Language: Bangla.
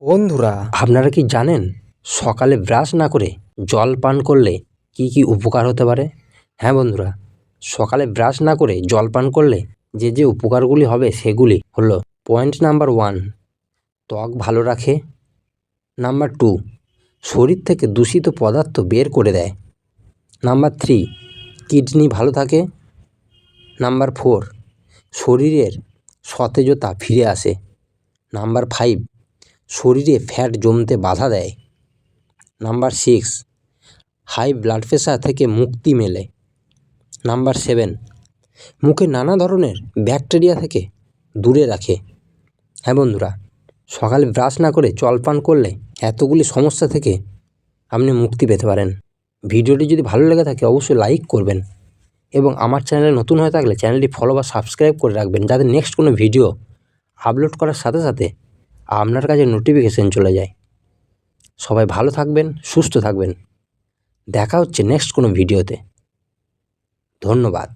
বন্ধুরা, আপনারা কি জানেন সকালে ব্রাশ না করে জল পান করলে কি কি উপকার হতে পারে? হ্যাঁ বন্ধুরা, সকালে ব্রাশ না করে জল পান করলে যে উপকারগুলি হবে সেগুলি হলো: পয়েন্ট নাম্বার 1, ত্বক ভালো রাখে। নাম্বার 2, শরীর থেকে দূষিত পদার্থ বের করে দেয়। নাম্বার 3, কিডনি ভালো থাকে। নাম্বার 4, শরীরের সতেজতা ফিরে আসে। নাম্বার 5, শরীরে ফ্যাট জমতে বাধা দেয়। নাম্বার 6, হাই ব্লাড প্রেশার থেকে মুক্তি মেলে। নাম্বার 7, মুখে নানা ধরনের ব্যাকটেরিয়া থেকে দূরে রাখে। হ্যাঁ বন্ধুরা, সকালে ব্রাশ না করে জল পান করলে এতগুলি সমস্যা থেকে আপনি মুক্তি পেতে পারেন। ভিডিওটি যদি ভালো লেগে থাকে অবশ্যই লাইক করবেন এবং আমার চ্যানেলে নতুন হয়ে থাকলে চ্যানেলটি ফলো বা সাবস্ক্রাইব করে রাখবেন, যাতে নেক্সট কোনো ভিডিও আপলোড করার সাথে সাথে আপনার কাছে নোটিফিকেশন চলে যায়। সবাই ভালো থাকবেন, সুস্থ থাকবেন। দেখা হচ্ছে নেক্সট কোনো ভিডিওতে। ধন্যবাদ।